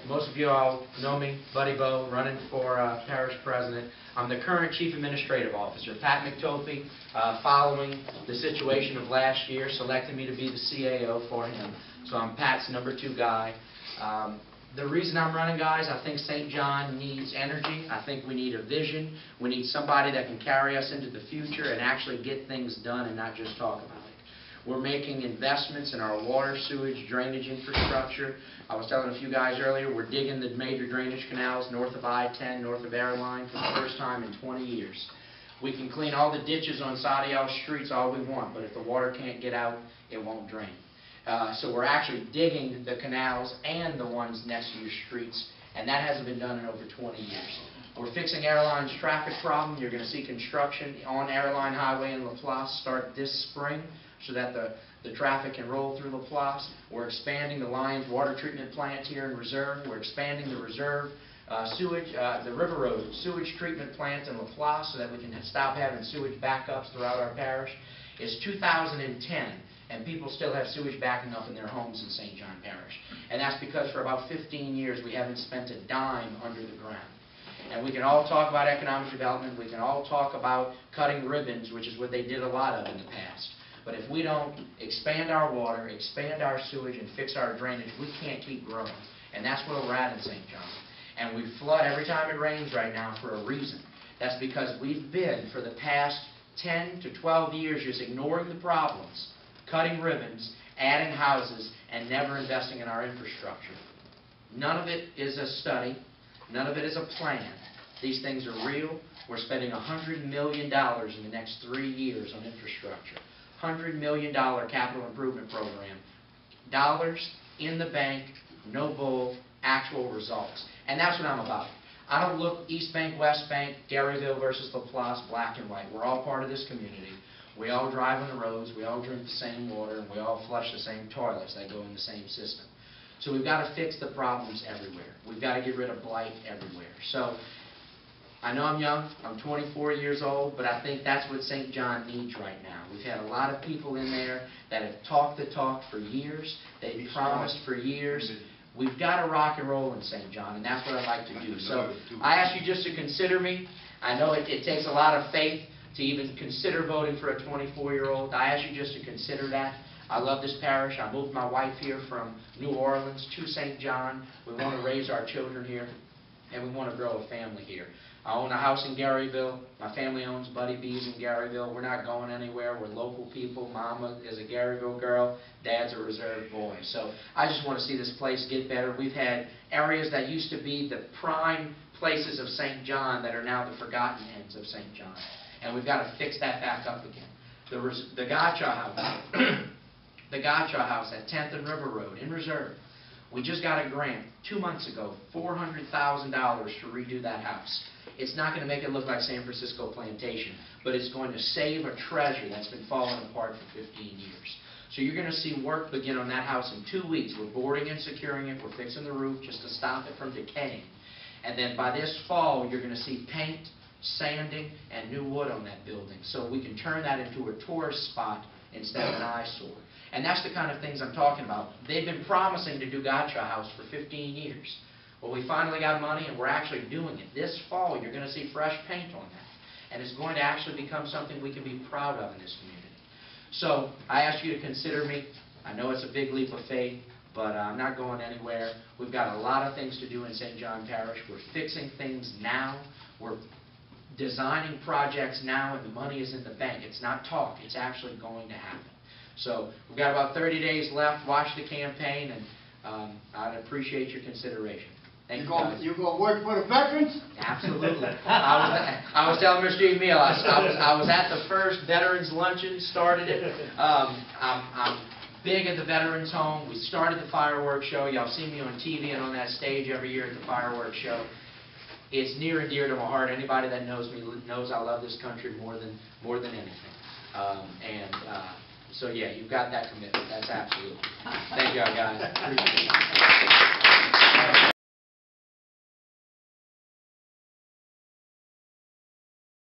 Most of you all know me, Buddy Bo, running for parish president. I'm the current chief administrative officer. Pat McTopie, following the situation of last year, selected me to be the CAO for him. So I'm Pat's #2 guy. The reason I'm running, guys, I think St. John needs energy. I think we need a vision. We need somebody that can carry us into the future and actually get things done and not just talk about it. We're making investments in our water, sewage, drainage infrastructure. I was telling a few guys earlier, we're digging the major drainage canals north of I-10, north of Airline for the first time in 20 years. We can clean all the ditches on Sadiel streets all we want, but if the water can't get out, it won't drain. So we're actually digging the canals and the ones next to your streets, and that hasn't been done in over 20 years. We're fixing Airline's traffic problem. You're going to see construction on Airline Highway in LaPlace start this spring so that the traffic can roll through LaPlace. We're expanding the Lyons water treatment plant here in Reserve. We're expanding the Reserve the River Road sewage treatment plant in LaPlace so that we can stop having sewage backups throughout our parish. It's 2010. And people still have sewage backing up in their homes in St. John Parish. And that's because for about 15 years we haven't spent a dime under the ground. And we can all talk about economic development, we can all talk about cutting ribbons, which is what they did a lot of in the past. But if we don't expand our water, expand our sewage, and fix our drainage, we can't keep growing. And that's where we're at in St. John. And we flood every time it rains right now for a reason. That's because we've been, for the past 10 to 12 years, just ignoring the problems, cutting ribbons, adding houses, and never investing in our infrastructure. None of it is a study. None of it is a plan. These things are real. We're spending $100 million in the next 3 years on infrastructure. $100 million capital improvement program. Dollars in the bank, no bull, actual results. And that's what I'm about. I don't look East Bank, West Bank, Garyville versus LaPlace, black and white. We're all part of this community. We all drive on the roads, we all drink the same water, and we all flush the same toilets that go in the same system. So we've got to fix the problems everywhere. We've got to get rid of blight everywhere. So I know I'm young, I'm 24 years old, but I think that's what St. John needs right now. We've had a lot of people in there that have talked the talk for years, they've promised for years. We've got to rock and roll in St. John, and that's what I'd like to do. So I ask you just to consider me. I know it takes a lot of faith to even consider voting for a 24-year-old. I ask you just to consider that. I love this parish. I moved my wife here from New Orleans to St. John. We want to raise our children here, and we want to grow a family here. I own a house in Garyville. My family owns Buddy B's in Garyville. We're not going anywhere. We're local people. Mama is a Garyville girl. Dad's a Reserve boy. So I just want to see this place get better. We've had areas that used to be the prime places of St. John that are now the forgotten ends of St. John. And we've got to fix that back up again. The Gotcha House, the Gotcha House at 10th and River Road in Reserve. We just got a grant 2 months ago, $400,000 to redo that house. It's not going to make it look like San Francisco Plantation, but it's going to save a treasure that's been falling apart for 15 years. So you're going to see work begin on that house in 2 weeks. We're boarding and securing it. We're fixing the roof just to stop it from decaying. And then by this fall, you're going to see paint, sanding, and new wood on that building, so we can turn that into a tourist spot instead of an eyesore. And that's the kind of things I'm talking about. They've been promising to do Gotcha House for 15 years. Well, we finally got money, and we're actually doing it. This fall, you're going to see fresh paint on that, and it's going to actually become something we can be proud of in this community. So I ask you to consider me. I know it's a big leap of faith, but I'm not going anywhere. We've got a lot of things to do in St. John Parish. We're fixing things now. We're designing projects now, and the money is in the bank. It's not talk. It's actually going to happen. So we've got about 30 days left. Watch the campaign, and I'd appreciate your consideration. Thank you, guys. You going to work for the veterans? Absolutely. I was telling Mr. Emil, I was at the first Veterans Luncheon, started it. I'm big at the Veterans Home. We started the fireworks show. Y'all see me on TV and on that stage every year at the fireworks show. It's near and dear to my heart. Anybody that knows me knows I love this country more than anything. So yeah, you've got that commitment. That's absolutely. Thank you, guys. Appreciate it.